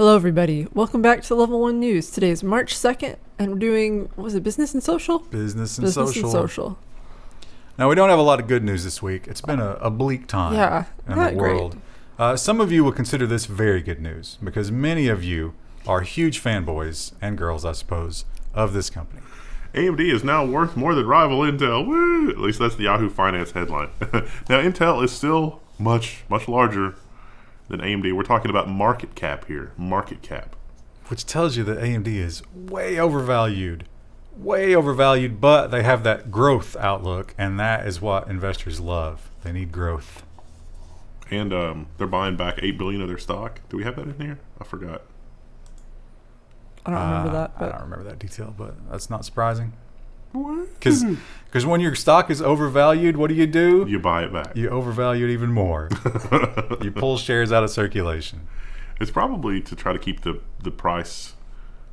Hello, everybody. Welcome back to Level 1 News. Today is March 2nd, and we're doing, what was it, Business and Social? Business and Social. Now, we don't have a lot of good news this week. It's been a bleak time in the world. Some of you will consider this very good news because many of you are huge fanboys and girls, I suppose, of this company. AMD is now worth more than rival Intel. Woo! At least that's the Yahoo Finance headline. Now, Intel is still much, much larger than AMD. We're talking about market cap here. Market cap. Which tells you that AMD is way overvalued. Way overvalued, but they have that growth outlook, and that is what investors love. They need growth. And they're buying back $8 billion of their stock. Do we have that in here? I forgot. I don't remember that. I don't remember that detail, but that's not surprising. What? Because when your stock is overvalued, what do? You buy it back. You overvalue it even more. You pull shares out of circulation. It's probably to try to keep the price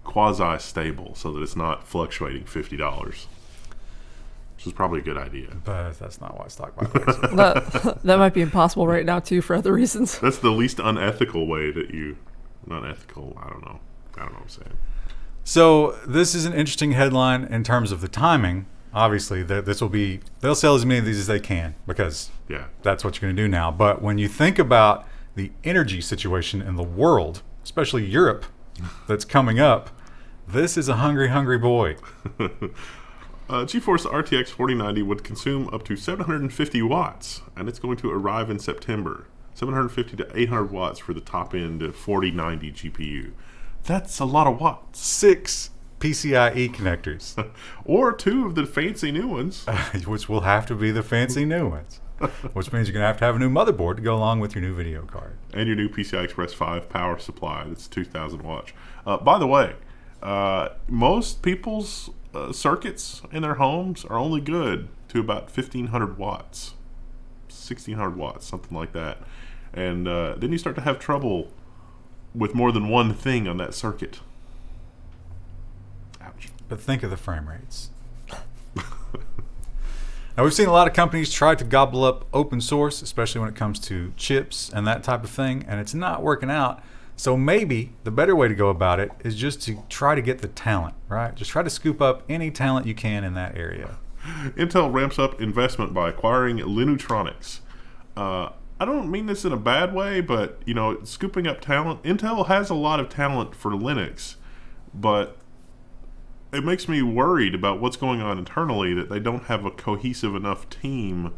quasi-stable so that it's not fluctuating $50, which is probably a good idea. But that's not why stock buybacks. That might be impossible right now, too, for other reasons. That's the least unethical way that you... Not ethical, I don't know what I'm saying. So this is an interesting headline in terms of the timing. Obviously, they'll sell as many of these as they can because that's what you're going to do now. But when you think about the energy situation in the world, especially Europe, that's coming up, this is a hungry, hungry boy. GeForce RTX 4090 would consume up to 750 watts, and it's going to arrive in September. 750 to 800 watts for the top-end 4090 GPU. That's a lot of watts. 6 PCIe connectors. Or 2 of the fancy new ones. Which will have to be the fancy new ones. Which means you're going to have a new motherboard to go along with your new video card. And your new PCI Express 5 power supply. That's 2,000 watts. By the way, most people's circuits in their homes are only good to about 1,500 watts. 1,600 watts, something like that. And then you start to have trouble with more than one thing on that circuit. Ouch. But think of the frame rates. Now, we've seen a lot of companies try to gobble up open source, especially when it comes to chips and that type of thing, and it's not working out. So maybe the better way to go about it is just to try to get the talent, right? Just try to scoop up any talent you can in that area. Intel ramps up investment by acquiring Linutronix. I don't mean this in a bad way, but, scooping up talent. Intel has a lot of talent for Linux, but it makes me worried about what's going on internally, that they don't have a cohesive enough team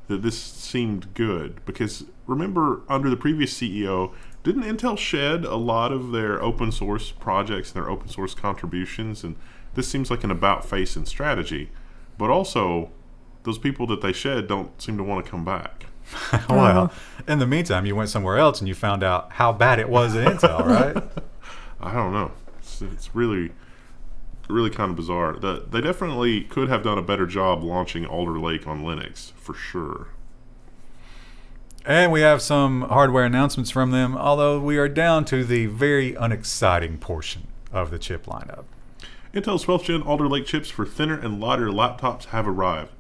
that this seemed good. Because remember, under the previous CEO, didn't Intel shed a lot of their open source projects and their open source contributions? And this seems like an about-face and strategy. But also, those people that they shed don't seem to want to come back. Well, in the meantime, you went somewhere else and you found out how bad it was at Intel, right? I don't know. It's really kind of bizarre. They definitely could have done a better job launching Alder Lake on Linux, for sure. And we have some hardware announcements from them, although we are down to the very unexciting portion of the chip lineup. Intel's 12th Gen Alder Lake chips for thinner and lighter laptops have arrived.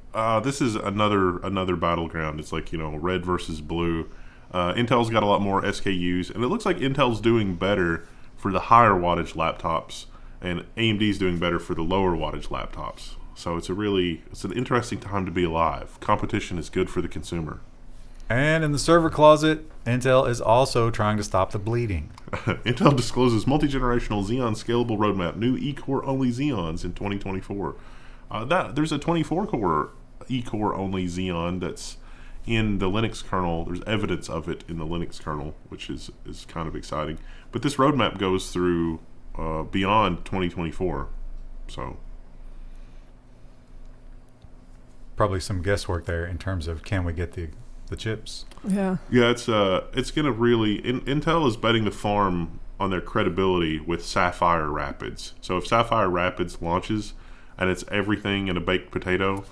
This is another battleground. It's like, red versus blue. Intel's got a lot more SKUs, and it looks like Intel's doing better for the higher wattage laptops, and AMD's doing better for the lower wattage laptops. So it's an interesting time to be alive. Competition is good for the consumer. And in the server closet, Intel is also trying to stop the bleeding. Intel discloses multi-generational Xeon Scalable roadmap, new E-core only Xeons in 2024. There's a 24-core E-core only Xeon that's in the Linux kernel. There's evidence of it in the Linux kernel, which is kind of exciting. But this roadmap goes through beyond 2024. So probably some guesswork there in terms of can we get the chips. Yeah, it's going to really... Intel is betting the farm on their credibility with Sapphire Rapids. So if Sapphire Rapids launches and it's everything in a baked potato,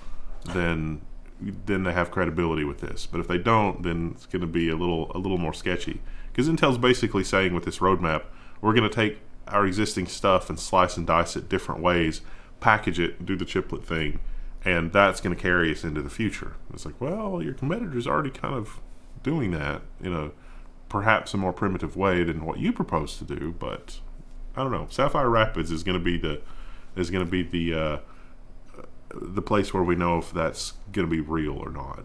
then they have credibility with this. But if they don't, then it's going to be a little more sketchy. Because Intel's basically saying with this roadmap, we're going to take our existing stuff and slice and dice it different ways, package it, do the chiplet thing, and that's going to carry us into the future. It's like, well, your competitor's already kind of doing that in a perhaps a more primitive way than what you propose to do, but I don't know. Sapphire Rapids is going to be the place where we know if that's going to be real or not.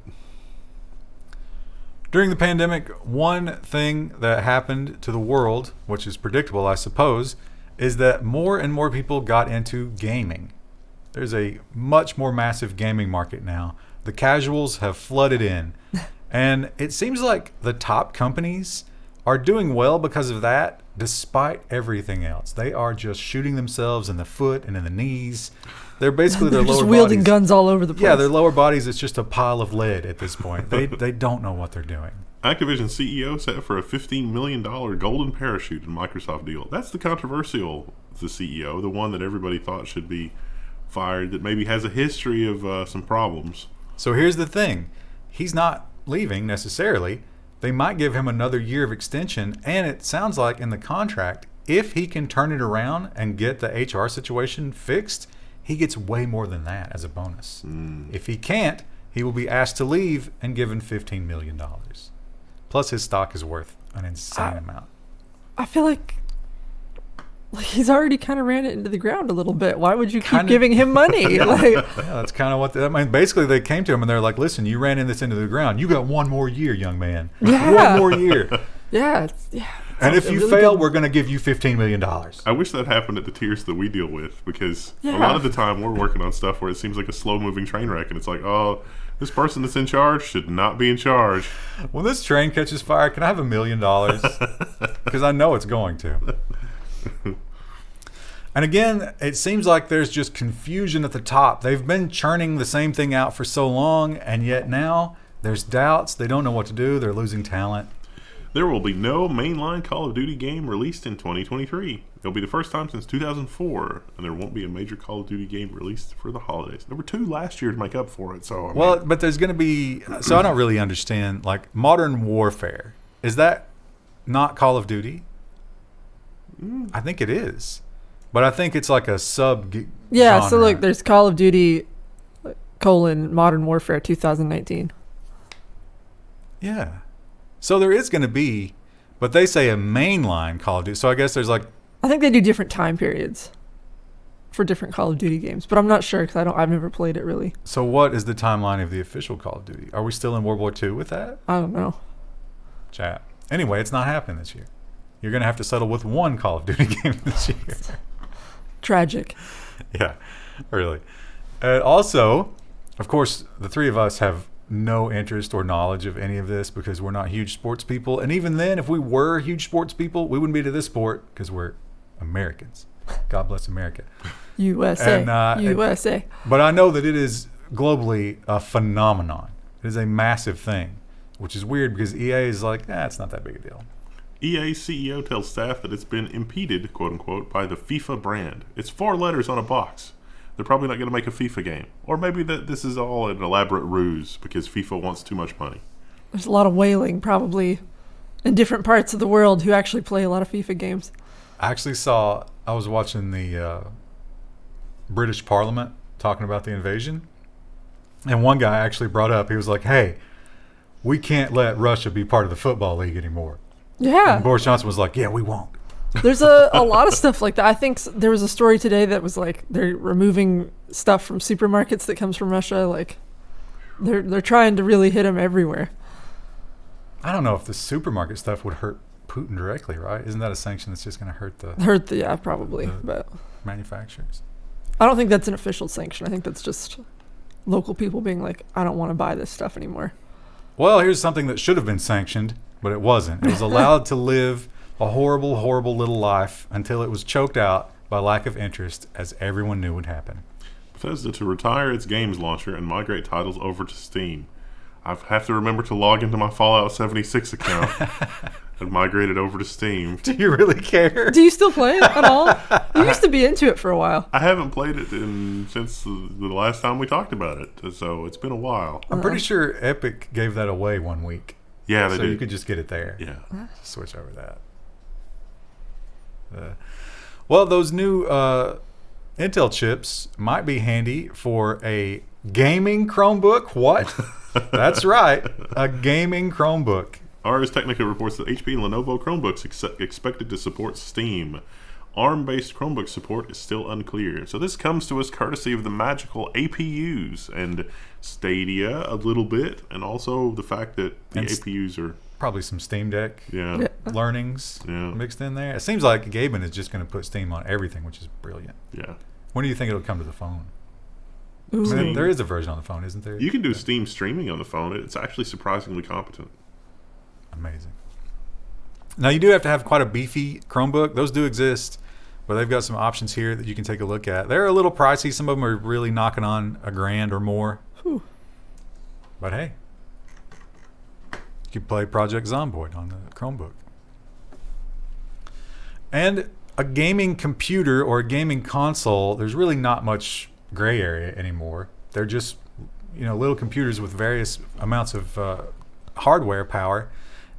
During the pandemic, one thing that happened to the world, which is predictable, I suppose, is that more and more people got into gaming. There's a much more massive gaming market now. The casuals have flooded in. And it seems like the top companies are doing well because of that, despite everything else. They are just shooting themselves in the foot and in the knees. They're basically their lower bodies. Just wielding guns all over the place. Yeah, their lower bodies is just a pile of lead at this point. They don't know what they're doing. Activision CEO set for a $15 million golden parachute in Microsoft deal. That's the controversial, the CEO, the one that everybody thought should be fired, that maybe has a history of some problems. So here's the thing. He's not leaving necessarily. They might give him another year of extension, and it sounds like in the contract, if he can turn it around and get the HR situation fixed, he gets way more than that as a bonus. If he can't, he will be asked to leave and given $15 million. Plus, his stock is worth an insane amount. I feel like he's already kind of ran it into the ground a little bit. Why would you keep giving him money? Yeah, that's kind of what I mean. Basically, they came to him and they're like, "Listen, you ran this into the ground. You got one more year, young man. Yeah. One more year. Yeah. And if you fail, we're going to give you $15 million." I wish that happened at the tiers that we deal with, because a lot of the time we're working on stuff where it seems like a slow-moving train wreck, and it's like, oh, this person that's in charge should not be in charge. When this train catches fire, can I have $1 million? Because I know it's going to. And again, it seems like there's just confusion at the top. They've been churning the same thing out for so long, and yet now there's doubts. They don't know what to do. They're losing talent. There will be no mainline Call of Duty game released in 2023. It'll be the first time since 2004, and there won't be a major Call of Duty game released for the holidays. There were 2 last year to make up for it. So but there's going to be. So I don't really understand. Like Modern Warfare, is that not Call of Duty? I think it is, but I think it's like a sub. Yeah. So look, there's Call of Duty : Modern Warfare 2019. Yeah. So there is going to be, but they say a mainline Call of Duty. So I guess there's like. I think they do different time periods for different Call of Duty games, but I'm not sure because I've never played it really. So what is the timeline of the official Call of Duty? Are we still in World War II with that? I don't know. Chat. Anyway, it's not happening this year. You're going to have to settle with one Call of Duty game this year. Tragic. Yeah, really. And also, of course, the three of us have no interest or knowledge of any of this because we're not huge sports people. And even then, if we were huge sports people, we wouldn't be to this sport because we're Americans. God bless America. USA. USA. But I know that it is globally a phenomenon. It is a massive thing, which is weird because EA is like, it's not that big a deal. EA's CEO tells staff that it's been impeded, quote unquote, by the FIFA brand. It's 4 letters on a box. They're probably not going to make a FIFA game. Or maybe that this is all an elaborate ruse because FIFA wants too much money. There's a lot of wailing probably in different parts of the world who actually play a lot of FIFA games. I was watching the British Parliament talking about the invasion. And one guy actually brought up, he was like, hey, we can't let Russia be part of the football league anymore. Yeah. And Boris Johnson was like, yeah, we won't. There's a lot of stuff like that. I think there was a story today that was like they're removing stuff from supermarkets that comes from Russia. Like they're trying to really hit them everywhere. I don't know if the supermarket stuff would hurt Putin directly, right? Isn't that a sanction that's just going to hurt the probably, but manufacturers? I don't think that's an official sanction. I think that's just local people being like, I don't want to buy this stuff anymore. Well, here's something that should have been sanctioned, but it wasn't. It was allowed to live a horrible, horrible little life until it was choked out by lack of interest, as everyone knew would happen. Bethesda to retire its games launcher and migrate titles over to Steam. I have to remember to log into my Fallout 76 account and migrate it over to Steam. Do you really care? Do you still play it at all? You used to be into it for a while. I haven't played it since the last time we talked about it, so it's been a while. I'm pretty sure Epic gave that away one week. Yeah, they so did. You could just get it there. Yeah. Just switch over that. Well, those new Intel chips might be handy for a gaming Chromebook. What? That's right, a gaming Chromebook. Ars Technica reports that HP and Lenovo Chromebooks expected to support Steam. ARM-based Chromebook support is still unclear. So this comes to us courtesy of the magical APUs and Stadia a little bit, and also the fact that the APUs are... Probably some Steam Deck learnings Yeah. mixed in there. It seems like Gaben is just going to put Steam on everything, which is brilliant. Yeah. When do you think it'll come to the phone? Ooh. I mean, there is a version on the phone, isn't there? You can do Steam streaming on the phone. It's actually surprisingly competent. Amazing. Now, you do have to have quite a beefy Chromebook. Those do exist, but they've got some options here that you can take a look at. They're a little pricey. Some of them are really knocking on $1,000 or more. Whew. But hey, you could play Project Zomboid on the Chromebook. And a gaming computer or a gaming console, there's really not much gray area anymore. They're just, little computers with various amounts of hardware power.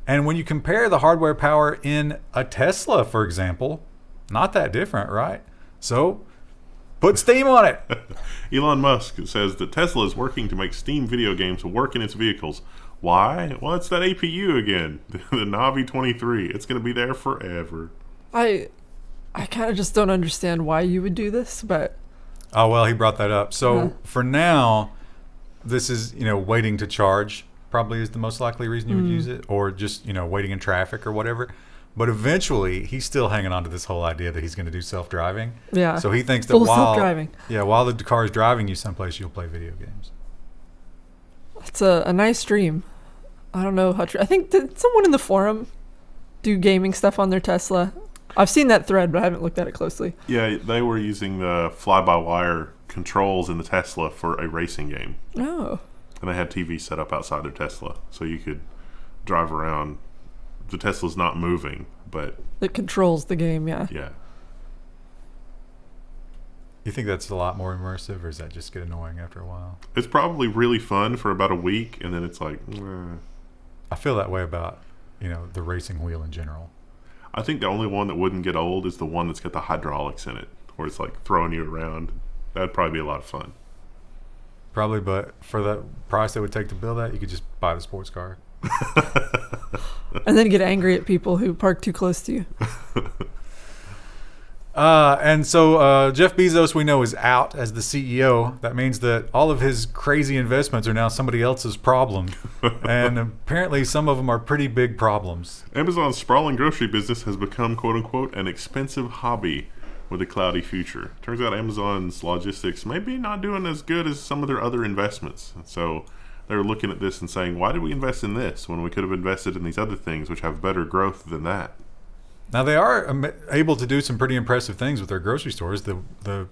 And when you compare the hardware power in a Tesla, for example, not that different, right? So put Steam on it. Elon Musk says that Tesla is working to make Steam video games work in its vehicles. Why? Well, it's that APU again, the Navi 23. It's going to be there forever. I kind of just don't understand why you would do this, but... Oh, well, he brought that up. So for now, this is, waiting to charge probably is the most likely reason you would use it, or just, waiting in traffic or whatever. But eventually, he's still hanging on to this whole idea that he's going to do self-driving. Yeah. So he thinks that Full self-driving. while the car is driving you someplace, you'll play video games. It's a nice dream. I don't know how true. I think did someone in the forum do gaming stuff on their Tesla? I've seen that thread, but I haven't looked at it closely. Yeah, they were using the fly-by-wire controls in the Tesla for a racing game. Oh. And they had TV set up outside their Tesla, so you could drive around. The Tesla's not moving, but... It controls the game, yeah. Yeah. You think that's a lot more immersive, or does that just get annoying after a while? It's probably really fun for about a week, and then it's like... I feel that way about, the racing wheel in general. I think the only one that wouldn't get old is the one that's got the hydraulics in it, where it's like throwing you around. That'd probably be a lot of fun. Probably, but for the price it would take to build that, you could just buy the sports car. And then get angry at people who park too close to you. And so Jeff Bezos, we know, is out as the CEO. That means that all of his crazy investments are now somebody else's problem. And apparently some of them are pretty big problems. Amazon's sprawling grocery business has become, quote-unquote, an expensive hobby with a cloudy future. Turns out Amazon's logistics may be not doing as good as some of their other investments. So they're looking at this and saying, why did we invest in this when we could have invested in these other things which have better growth than that? Now, they are able to do some pretty impressive things with their grocery stores. The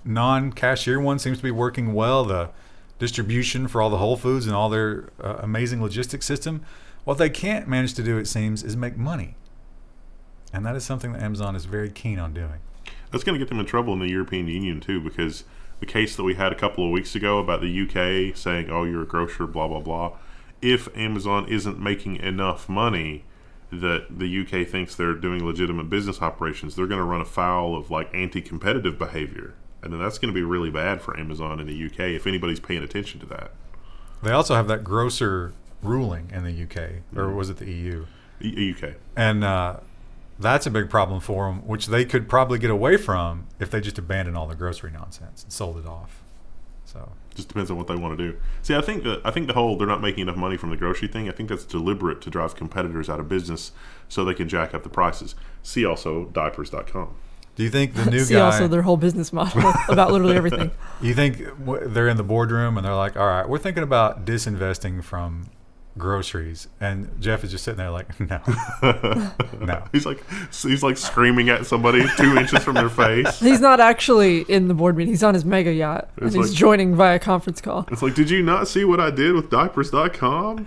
non-cashier one seems to be working well. The distribution for all the Whole Foods and all their amazing logistics system. What they can't manage to do, it seems, is make money. And that is something that Amazon is very keen on doing. That's going to get them in trouble in the European Union, too, because the case that we had a couple of weeks ago about the UK saying, oh, you're a grocer, blah, blah, blah. If Amazon isn't making enough money that the UK thinks they're doing legitimate business operations, they're going to run afoul of like anti-competitive behavior. And then that's going to be really bad for Amazon in the UK if anybody's paying attention to that. They also have that grocer ruling in the UK, or was it the EU? UK. And that's a big problem for them, which they could probably get away from if they just abandoned all the grocery nonsense and sold it off. So just depends on what they want to do. See, I think the whole they're not making enough money from the grocery thing, I think that's deliberate to drive competitors out of business so they can jack up the prices. See also diapers.com. Do you think the new See guy... also their whole business model about literally everything. You think they're in the boardroom and they're like, all right, we're thinking about disinvesting from groceries, and Jeff is just sitting there like, no. No. He's like screaming at somebody 2 inches from their face. He's not actually in the board meeting. He's on his mega yacht, and he's joining via conference call. It's like, did you not see what I did with diapers.com?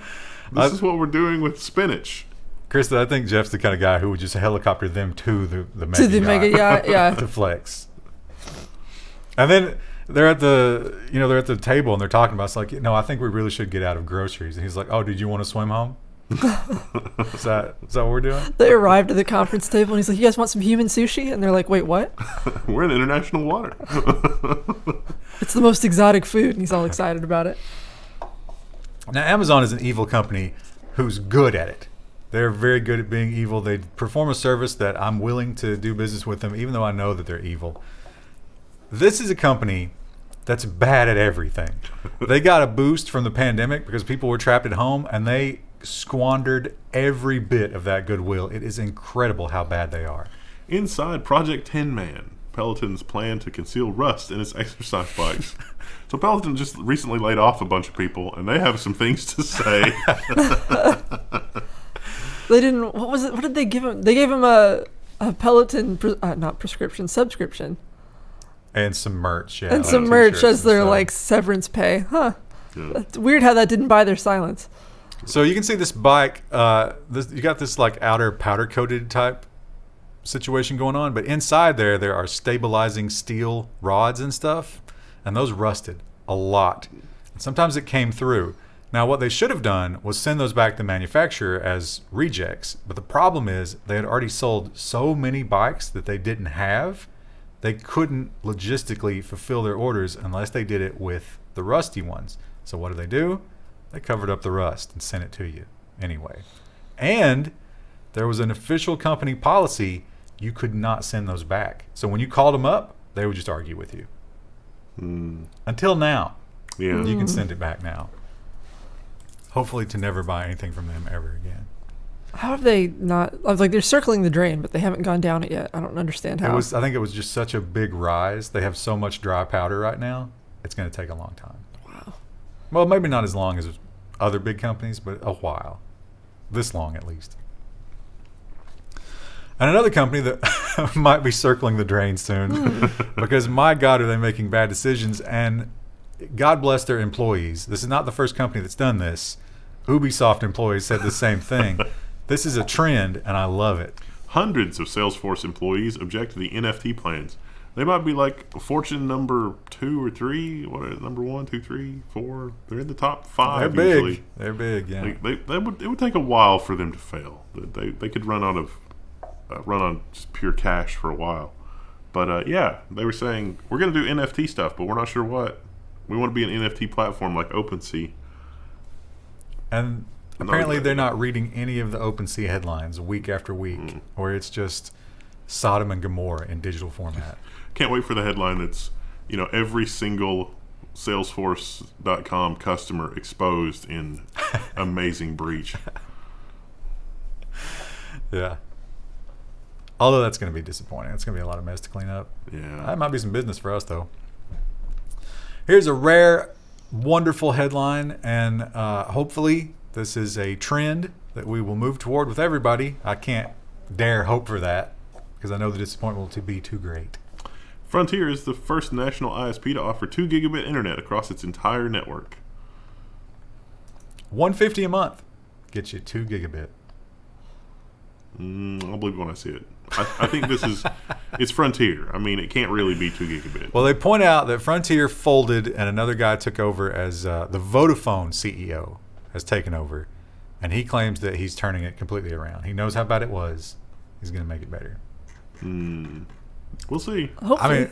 This is what we're doing with spinach. Krista, I think Jeff's the kind of guy who would just helicopter them to the mega To the mega yacht, yeah. to flex. And then they're at the table and they're talking about, it's like, no, I think we really should get out of groceries. And he's like, oh, did you want to swim home? Is that what we're doing? They arrived at the conference table and he's like, you guys want some human sushi? And they're like, wait, what? We're in international water. It's the most exotic food, and he's all excited about it. Now, Amazon is an evil company who's good at it. They're very good at being evil. They perform a service that I'm willing to do business with them, even though I know that they're evil. This is a company that's bad at everything. They got a boost from the pandemic because people were trapped at home, and they squandered every bit of that goodwill. It is incredible how bad they are. Inside Project Tinman, Peloton's plan to conceal rust in its exercise bikes. So Peloton just recently laid off a bunch of people, and they have some things to say. They didn't. What was it? What did they give him? They gave him a Peloton, not prescription, subscription, And some merch, yeah. and some merch as their like severance pay. Huh? Yeah. That's weird how that didn't buy their silence. So you can see this bike. You got this like outer powder coated type situation going on, but inside there are stabilizing steel rods and stuff, and those rusted a lot. And sometimes it came through. Now, what they should have done was send those back to the manufacturer as rejects. But the problem is they had already sold so many bikes that they didn't have. They couldn't logistically fulfill their orders unless they did it with the rusty ones. So what do? They covered up the rust and sent it to you anyway. And there was an official company policy. You could not send those back. So when you called them up, they would just argue with you. Until now. Yeah. You can send it back now. Hopefully to never buy anything from them ever again. How have they not? I was like, they're circling the drain, but they haven't gone down it yet. I don't understand how. I think it was just such a big rise. They have so much dry powder right now. It's going to take a long time. Wow. Well, maybe not as long as other big companies, but a while. This long, at least. And another company that might be circling the drain soon, because my God, are they making bad decisions? And God bless their employees. This is not the first company that's done this. Ubisoft employees said the same thing. This is a trend, and I love it. Hundreds of Salesforce employees object to the NFT plans. They might be like Fortune number 2 or 3. What are number 1, 2, 3, 4? They're in the top 5 They're big. usually. They're big, yeah. It would take a while for them to fail. They could run on just pure cash for a while. But yeah, they were saying we're going to do NFT stuff, but we're not sure what. We want to be an NFT platform like OpenSea. And apparently they're not reading any of the OpenSea headlines week after week, where it's just Sodom and Gomorrah in digital format. Can't wait for the headline that's, every single Salesforce.com customer exposed in amazing breach. Yeah. Although that's going to be disappointing. It's going to be a lot of mess to clean up. Yeah. That might be some business for us, though. Here's a rare, wonderful headline, and hopefully this is a trend that we will move toward with everybody. I can't dare hope for that because I know the disappointment will be too great. Frontier is the first national ISP to offer 2 gigabit internet across its entire network. $150 a month gets you 2 gigabit. I'll believe it when I see it. I think it's Frontier. I mean, it can't really be 2 gigabit. Well, they point out that Frontier folded and another guy took over as the Vodafone CEO has taken over. And he claims that he's turning it completely around. He knows how bad it was. He's going to make it better. We'll see. Hopefully. I mean,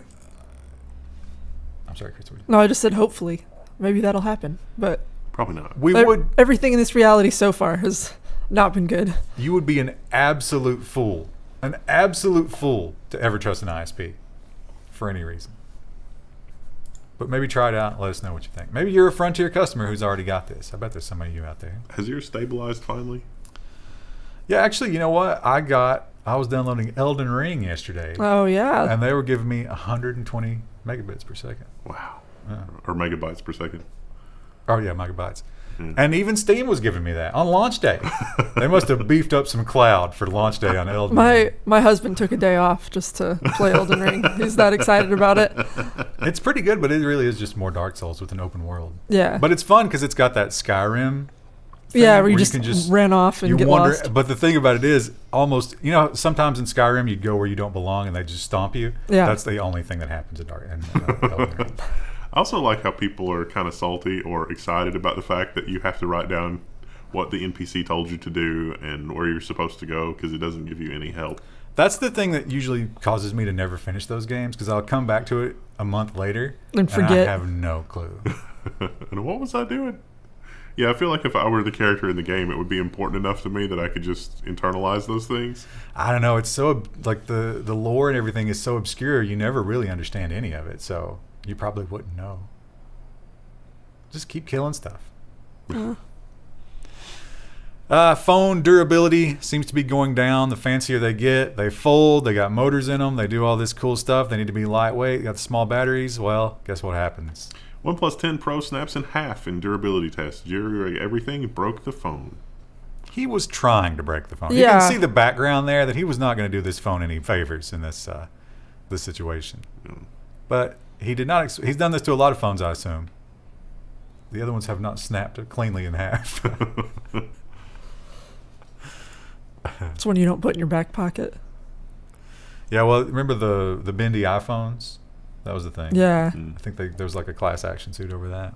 I'm sorry, Chris. No, I just said hopefully. Maybe that'll happen. But Probably not. everything in this reality so far has not been good. You would be an absolute fool to ever trust an ISP for any reason. But maybe try it out and let us know what you think. Maybe you're a Frontier customer who's already got this. I bet there's somebody of you out there. Has yours stabilized finally? Yeah, actually, you know what? I was downloading Elden Ring yesterday. Oh, yeah. And they were giving me 120 megabits per second. Wow. Yeah. Or megabytes per second. Oh, yeah, megabytes. And even Steam was giving me that on launch day. They must have beefed up some cloud for launch day on Elden Ring. My husband took a day off just to play Elden Ring. He's that excited about it. It's pretty good, but it really is just more Dark Souls with an open world. Yeah. But it's fun because it's got that Skyrim thing where you can just ran off and get lost. But the thing about it is almost, sometimes in Skyrim you'd go where you don't belong and they just stomp you. Yeah. That's the only thing that happens in Elden Ring. I also like how people are kind of salty or excited about the fact that you have to write down what the NPC told you to do and where you're supposed to go because it doesn't give you any help. That's the thing that usually causes me to never finish those games because I'll come back to it a month later and forget. I have no clue. And what was I doing? Yeah, I feel like if I were the character in the game, it would be important enough to me that I could just internalize those things. I don't know. It's so like the lore and everything is so obscure. You never really understand any of it, so you probably wouldn't know. Just keep killing stuff. Phone durability seems to be going down. The fancier they get, they fold. They got motors in them. They do all this cool stuff. They need to be lightweight. They got the small batteries. Well, guess what happens? OnePlus 10 Pro snaps in half in durability tests. JerryRigEverything broke the phone. He was trying to break the phone. Yeah. You can see the background there that he was not going to do this phone any favors in this situation. But he did not. He's done this to a lot of phones, I assume. The other ones have not snapped it cleanly in half. It's one you don't put in your back pocket. Yeah, well, remember the bendy iPhones? That was the thing. Yeah. I think there was like a class action suit over that.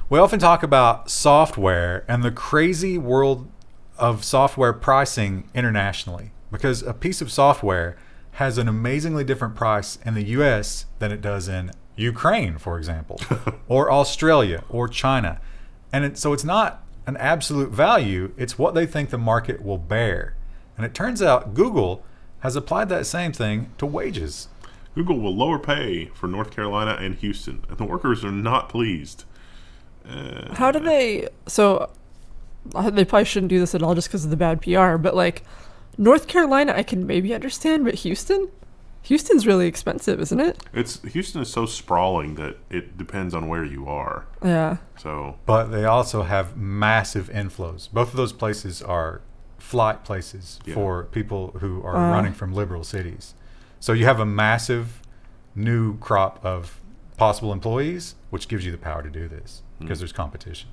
We often talk about software and the crazy world of software pricing internationally, because a piece of software has an amazingly different price in the US than it does in Ukraine, for example, or Australia or China. And so it's not an absolute value, it's what they think the market will bear. And it turns out Google has applied that same thing to wages. Google will lower pay for North Carolina and Houston, and the workers are not pleased. How do they... So, they probably shouldn't do this at all just because of the bad PR, but like, North Carolina I can maybe understand, but Houston? Houston's really expensive, isn't it? Houston is so sprawling that it depends on where you are. Yeah. So, But they also have massive inflows. Both of those places are flight places for people who are running from liberal cities. So you have a massive new crop of possible employees, which gives you the power to do this because there's competition.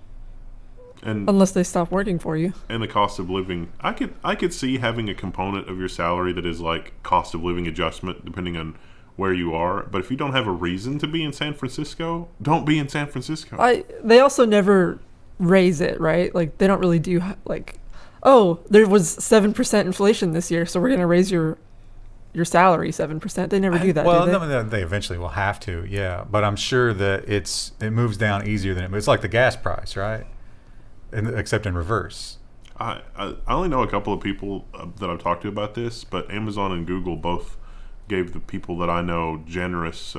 and Unless they stop working for you. and the cost of living, I could see having a component of your salary that is like cost of living adjustment depending on where you are. But if you don't have a reason to be in San Francisco, don't be in San Francisco. They also never raise it, right? Like, they don't really do, like, oh, there was 7% inflation this year, so we're going to raise your salary 7%. They never do that, Well, do they? no, they eventually will have to, yeah. But I'm sure that it moves down easier than it's like the gas price, right? Except in reverse. I only know a couple of people that I've talked to about this, but Amazon and Google both gave the people that I know generous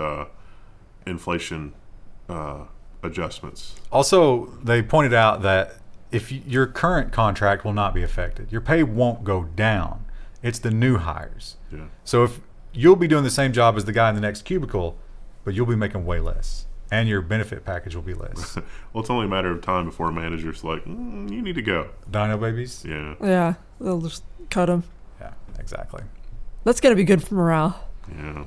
inflation adjustments. Also, they pointed out that if your current contract will not be affected, your pay won't go down. It's the new hires. Yeah. So if you'll be doing the same job as the guy in the next cubicle, but you'll be making way less, and your benefit package will be less. Well, it's only a matter of time before a manager's like, you need to go. Dino babies? Yeah. Yeah, they'll just cut them. Yeah, exactly. That's going to be good for morale. Yeah.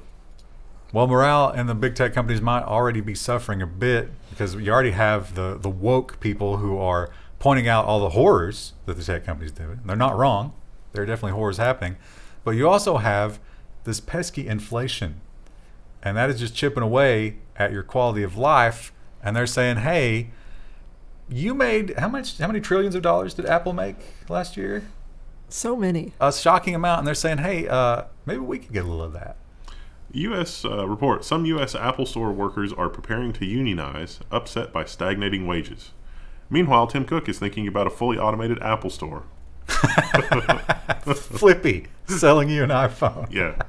Well, morale in the big tech companies might already be suffering a bit because you already have the woke people who are pointing out all the horrors that the tech companies do. They're not wrong. There are definitely horrors happening. But you also have this pesky inflation. And that is just chipping away at your quality of life. And they're saying, hey, you made how many trillions of dollars did Apple make last year? So many. A shocking amount. And they're saying, hey, maybe we could get a little of that. U.S. report. Some U.S. Apple Store workers are preparing to unionize, upset by stagnating wages. Meanwhile, Tim Cook is thinking about a fully automated Apple Store. Flippy selling you an iPhone. Yeah.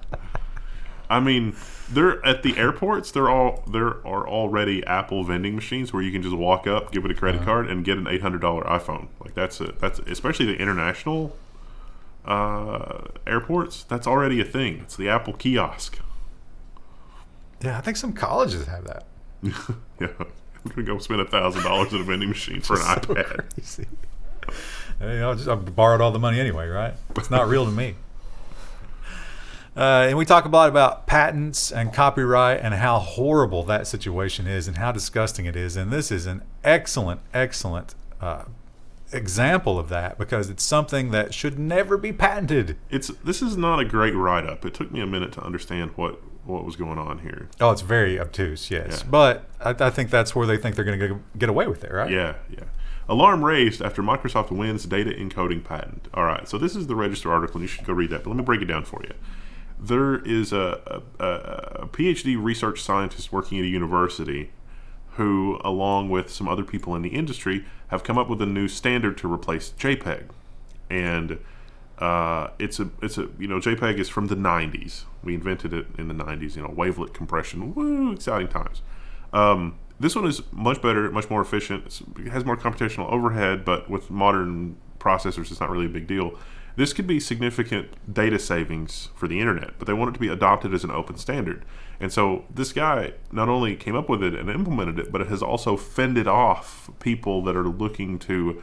I mean, they're at the airports. There are already Apple vending machines where you can just walk up, give it a credit card, and get an $800 iPhone. Like that's especially the international airports. That's already a thing. It's the Apple kiosk. Yeah, I think some colleges have that. Yeah, I'm gonna go spend $1,000 at a vending machine for an iPad. Crazy. I borrowed all the money anyway, right? It's not real to me. And we talk a lot about patents and copyright and how horrible that situation is and how disgusting it is. And this is an excellent example of that because it's something that should never be patented. This is not a great write-up. It took me a minute to understand what was going on here. Oh, it's very obtuse, yes. Yeah. But I think that's where they think they're going to get away with it, right? Yeah. Alarm raised after Microsoft wins data encoding patent. All right, so this is the Register article, and you should go read that. But let me break it down for you. There is a PhD research scientist working at a university who, along with some other people in the industry, have come up with a new standard to replace JPEG. And JPEG is from the 90s. We invented it in the 90s, wavelet compression. Woo, exciting times. This one is much better, much more efficient. It has more computational overhead, but with modern processors, it's not really a big deal. This could be significant data savings for the internet, but they want it to be adopted as an open standard. And so this guy not only came up with it and implemented it, but it has also fended off people that are looking to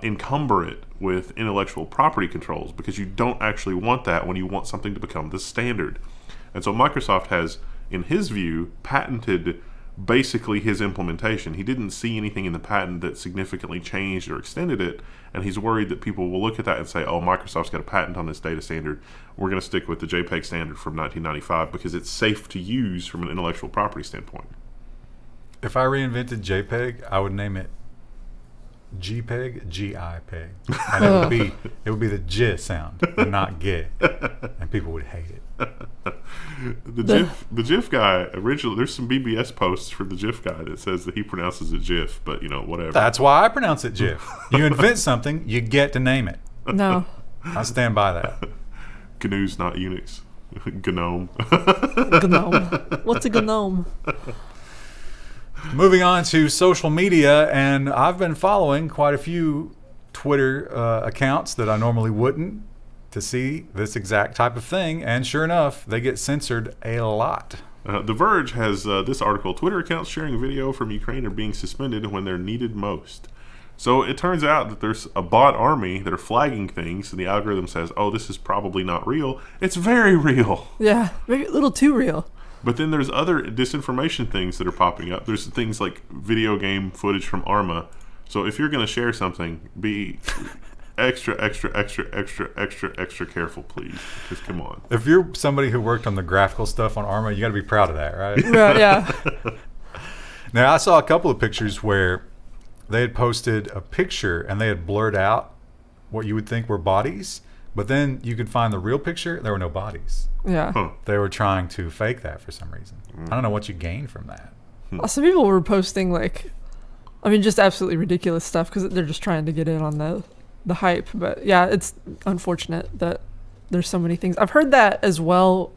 encumber it with intellectual property controls, because you don't actually want that when you want something to become the standard. And so Microsoft has, in his view, patented basically his implementation. He didn't see anything in the patent that significantly changed or extended it, and he's worried that people will look at that and say, oh, Microsoft's got a patent on this data standard. We're going to stick with the JPEG standard from 1995 because it's safe to use from an intellectual property standpoint. If I reinvented JPEG, I would name it GPEG, G-I-PEG. And it would be the J sound, but not G. And people would hate it. The GIF guy, originally, there's some BBS posts for the GIF guy that says that he pronounces it GIF, but whatever. That's why I pronounce it GIF. You invent something, you get to name it. No. I stand by that. GNU's not Unix. GNOME. GNOME. What's a GNOME? Moving on to social media, and I've been following quite a few Twitter accounts that I normally wouldn't to see this exact type of thing, and sure enough, they get censored a lot. The Verge has this article: Twitter accounts sharing video from Ukraine are being suspended when they're needed most. So it turns out that there's a bot army that are flagging things, and the algorithm says, oh, this is probably not real. It's very real. Yeah, maybe a little too real. But then there's other disinformation things that are popping up. There's things like video game footage from Arma. So if you're going to share something, be extra careful, please. Because come on. If you're somebody who worked on the graphical stuff on Arma, you got to be proud of that, right? Yeah. Now, I saw a couple of pictures where they had posted a picture and they had blurred out what you would think were bodies, but then you could find the real picture. There were no bodies. Yeah. Huh. They were trying to fake that for some reason. I don't know what you gain from that. Some people were posting just absolutely ridiculous stuff because they're just trying to get in on the hype. But yeah, it's unfortunate that there's so many things. I've heard that as well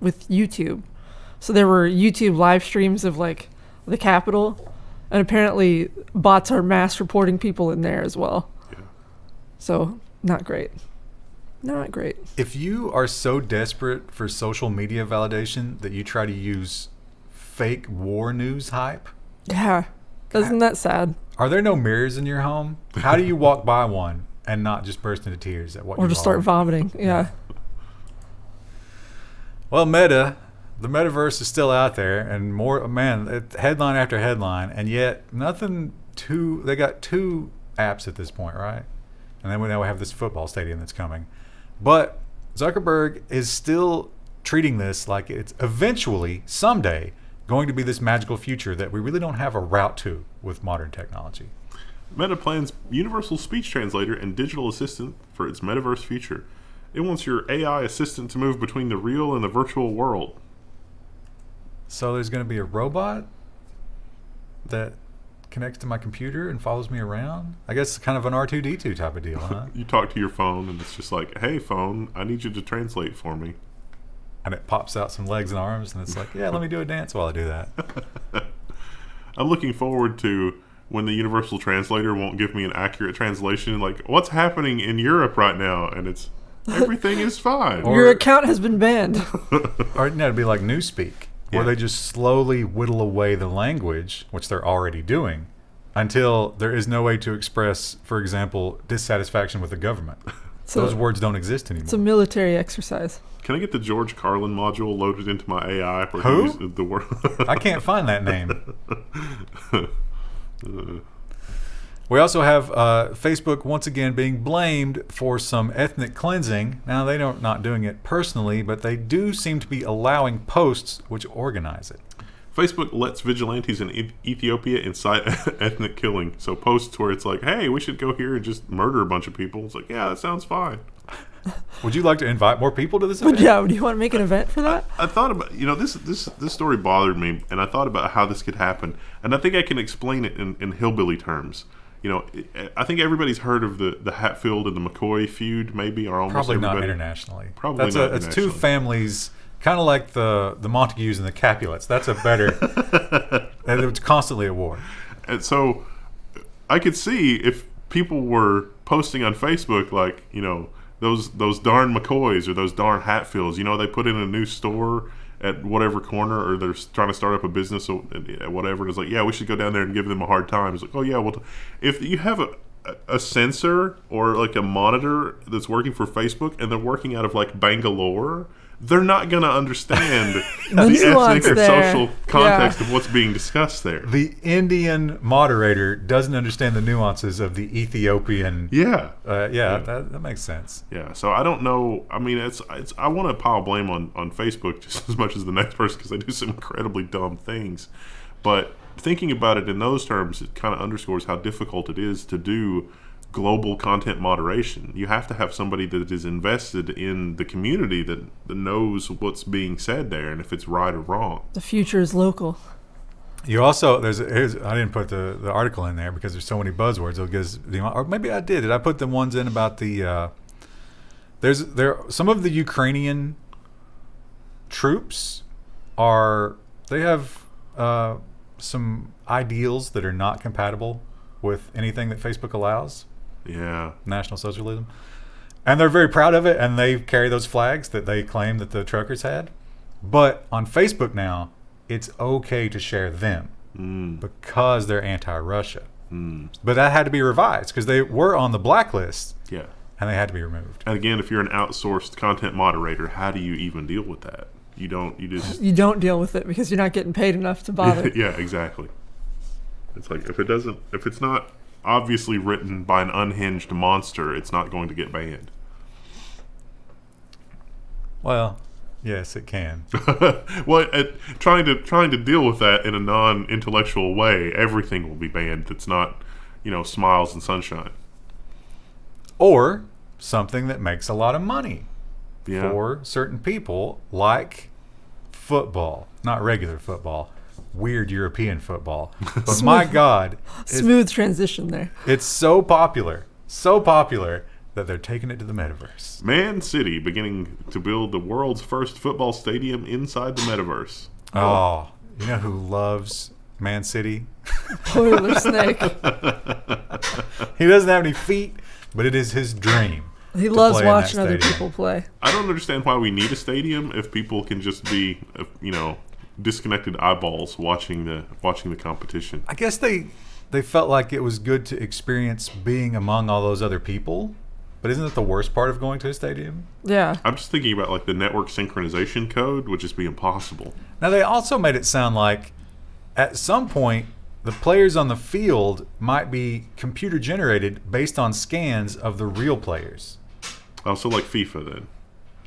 with YouTube. So there were YouTube live streams of the Capitol, and apparently bots are mass reporting people in there as well. Yeah. So not great. Not great. If you are so desperate for social media validation that you try to use fake war news hype, Yeah. Isn't that sad? are there no mirrors in your home? How do you walk by one and not just burst into tears at what Or you just start are? vomiting. Yeah. Well, the Metaverse is still out there, and headline after headline, and yet they got 2 apps at this point, right? And then now we have this football stadium that's coming. But Zuckerberg is still treating this like it's eventually, someday, going to be this magical future that we really don't have a route to with modern technology. Meta plans universal speech translator and digital assistant for its metaverse future. It wants your AI assistant to move between the real and the virtual world. So there's going to be a robot that connects to my computer and follows me around? I guess it's kind of an R2-D2 type of deal, huh? You talk to your phone and it's just like, hey phone, I need you to translate for me. And it pops out some legs and arms, and it's like, yeah, let me do a dance while I do that. I'm looking forward to when the universal translator won't give me an accurate translation, like, what's happening in Europe right now? And it's, everything is fine. Your account has been banned. Or it'd be like Newspeak, where they just slowly whittle away the language, which they're already doing, until there is no way to express, for example, dissatisfaction with the government. Those words don't exist anymore. It's a military exercise. Can I get the George Carlin module loaded into my AI? For Who? The word? I can't find that name. We also have Facebook once again being blamed for some ethnic cleansing. Now, they don't not doing it personally, but they do seem to be allowing posts which organize it. Facebook lets vigilantes in Ethiopia incite ethnic killing. So posts where it's like, hey, we should go here and just murder a bunch of people. It's like, yeah, that sounds fine. Would you like to invite more people to this But event? yeah, do you want to make an event for that? I thought about, this story bothered me, and I thought about how this could happen, and I think I can explain it in hillbilly terms. I think everybody's heard of the Hatfield and the McCoy feud, maybe, or almost Probably everybody. not internationally. Probably That's not It's two internationally. families, kind of like the Montagues and the Capulets. That's a better. And it's constantly at war. And so I could see if people were posting on Facebook, like, those darn McCoys or those darn Hatfields, they put in a new store at whatever corner, or they're trying to start up a business or whatever. And it's like, yeah, we should go down there and give them a hard time. It's like, oh yeah, well, if you have a sensor or like a monitor that's working for Facebook and they're working out of like Bangalore, they're not going to understand the ethnic or there. social context of what's being discussed there. The Indian moderator doesn't understand the nuances of the Ethiopian. Yeah. That makes sense. Yeah, so I don't know. I mean, it's I want to pile blame on Facebook just as much as the next person because they do some incredibly dumb things. But thinking about it in those terms, it kind of underscores how difficult it is to do global content moderation. You have to have somebody that is invested in the community that knows what's being said there and if it's right or wrong. The future is local. You also I didn't put the article in there because there's so many buzzwords. Or maybe I did. Did I put the ones in about the? There some of the Ukrainian troops they have some ideals that are not compatible with anything that Facebook allows. Yeah. National socialism. And they're very proud of it, and they carry those flags that they claim that the truckers had. But on Facebook now, it's okay to share them because they're anti-Russia. But that had to be revised because they were on the blacklist. Yeah. And they had to be removed. And again, if you're an outsourced content moderator, how do you even deal with that? You don't deal with it because you're not getting paid enough to bother. Yeah, exactly. It's like if it's not obviously written by an unhinged monster, it's not going to get banned. Well, yes, it can. Well, trying to deal with that in a non-intellectual way, everything will be banned that's not, smiles and sunshine. Or something that makes a lot of money Yeah. for certain people, like football. Not regular football. Weird European football. But my God, Smooth transition there. it's so popular that they're taking it to the metaverse. Man City beginning to build the world's first football stadium inside the metaverse. Oh, you know who loves Man City? Boiler snake. He doesn't have any feet, but it is his dream. He to loves play in that watching other stadium. people play. I don't understand why we need a stadium if people can just be, disconnected eyeballs watching the competition. I guess they felt like it was good to experience being among all those other people. But isn't that the worst part of going to a stadium? Yeah. I'm just thinking about like the network synchronization code would just be impossible. Now, they also made it sound like at some point the players on the field might be computer generated based on scans of the real players. Oh, so like FIFA then.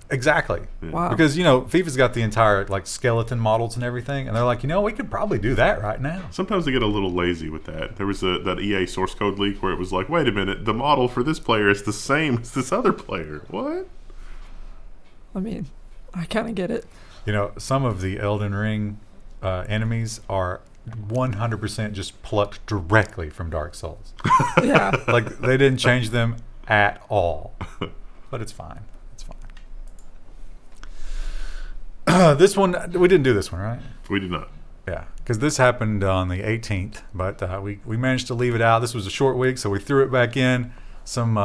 Exactly. Wow. Because, FIFA's got the entire skeleton models and everything. And they're like, we could probably do that right now. Sometimes they get a little lazy with that. There was that EA source code leak where it was like, wait a minute, the model for this player is the same as this other player. What? I mean, I kind of get it. Some of the Elden Ring enemies are 100% just plucked directly from Dark Souls. Yeah. They didn't change them at all. But it's fine. It's fine. This one, we didn't do this one, right? We did not. Yeah, because this happened on the 18th, but we managed to leave it out. This was a short week, so we threw it back in. Some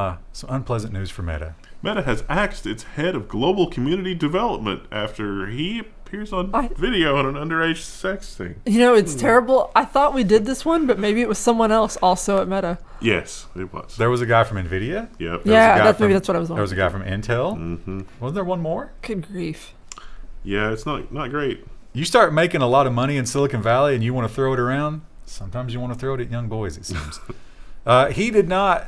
unpleasant news for Meta. Meta has axed its head of global community development after he appears on video on an underage sex thing. It's terrible. I thought we did this one, but maybe it was someone else also at Meta. Yes, it was. There was a guy from NVIDIA. Yep. Yeah, maybe that's what I was on. There was a guy from Intel. Mm-hmm. Wasn't there one more? Good grief. Yeah, it's not great. You start making a lot of money in Silicon Valley and you want to throw it around, sometimes you want to throw it at young boys, it seems. He did not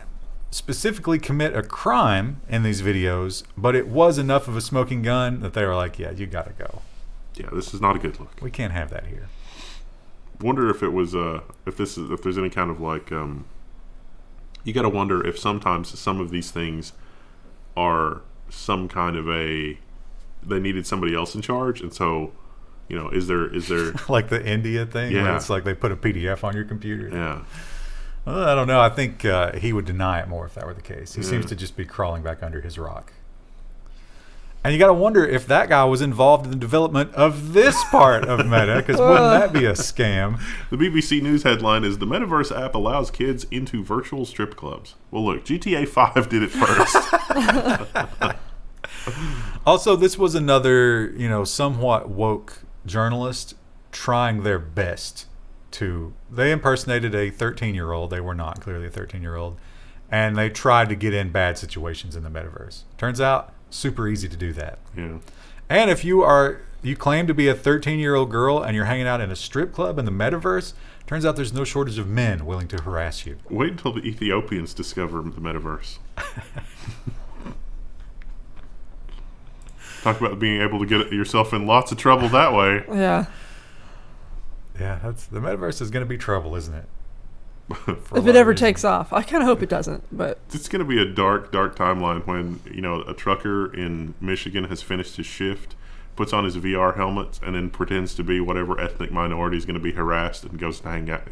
specifically commit a crime in these videos, but it was enough of a smoking gun that they were like, yeah, you got to go. Yeah, this is not a good look. We can't have that here. Wonder if it was if there's any kind of you got to wonder if sometimes some of these things are some kind of they needed somebody else in charge, and so, is there like the India thing? Yeah. Where it's like they put a PDF on your computer. yeah. Well, I don't know. I think he would deny it more if that were the case. He seems to just be crawling back under his rock. And you got to wonder if that guy was involved in the development of this part of Meta, because wouldn't that be a scam? The BBC News headline is, the Metaverse app allows kids into virtual strip clubs. Well, look, GTA 5 did it first. Also, this was another, somewhat woke journalist trying their best they impersonated a 13-year-old. They were not clearly a 13-year-old. And they tried to get in bad situations in the metaverse. Turns out, super easy to do that. Yeah. And if you claim to be a 13-year-old girl and you're hanging out in a strip club in the metaverse, turns out there's no shortage of men willing to harass you. Wait until the Ethiopians discover the metaverse. Talk about being able to get yourself in lots of trouble that way. Yeah. Yeah, the metaverse is going to be trouble, isn't it? If it ever takes off. I kind of hope it doesn't, but it's going to be a dark, dark timeline when, a trucker in Michigan has finished his shift, puts on his VR helmet, and then pretends to be whatever ethnic minority is going to be harassed and goes to hang out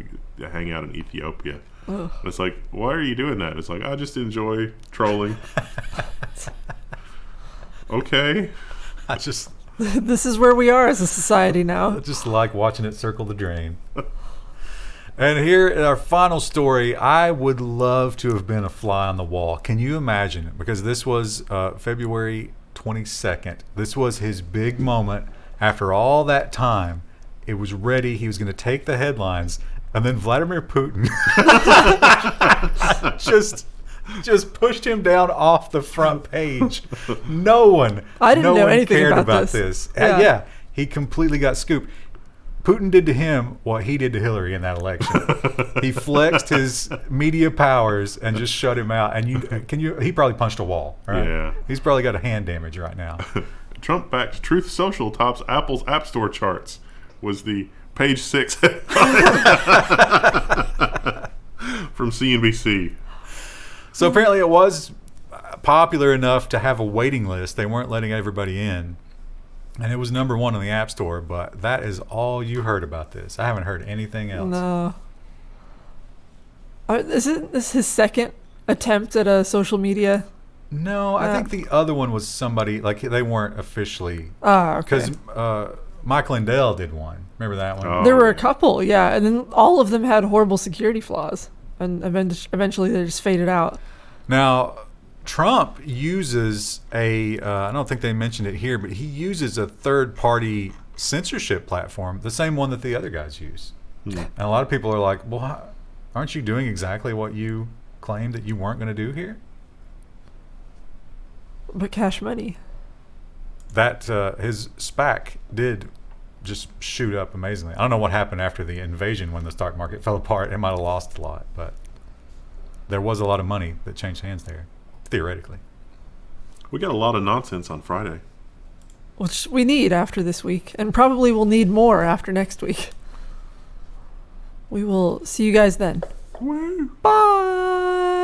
in Ethiopia. And it's like, why are you doing that? It's like, I just enjoy trolling. Okay. This is where we are as a society now. I just like watching it circle the drain. And here in our final story, I would love to have been a fly on the wall. Can you imagine? Because this was February 22nd. This was his big moment. After all that time, it was ready. He was going to take the headlines. And then Vladimir Putin just pushed him down off the front page. I didn't know anything cared about this. Yeah, he completely got scooped. Putin did to him what he did to Hillary in that election. He flexed his media powers and just shut him out. And he probably punched a wall, right? Yeah. He's probably got a hand damage right now. Trump-backed Truth Social tops Apple's App Store charts, was the page 6 from CNBC. So apparently it was popular enough to have a waiting list. They weren't letting everybody in. And it was number 1 on the App Store, but that is all you heard about this. I haven't heard anything else. No. Isn't this his second attempt at a social media? No, I think the other one was somebody, like they weren't officially. Okay. Because Mike Lindell did one. Remember that one? Oh. There were a couple, yeah. And then all of them had horrible security flaws. And eventually they just faded out. Now, Trump uses I don't think they mentioned it here, but he uses a third-party censorship platform, the same one that the other guys use. And a lot of people are like, well, aren't you doing exactly what you claimed that you weren't going to do here? But cash money. That his SPAC did just shoot up amazingly. I don't know what happened after the invasion when the stock market fell apart. It might have lost a lot, but there was a lot of money that changed hands there, theoretically. We got a lot of nonsense on Friday. Which we need after this week, and probably we'll need more after next week. We will see you guys then. Woo. Bye!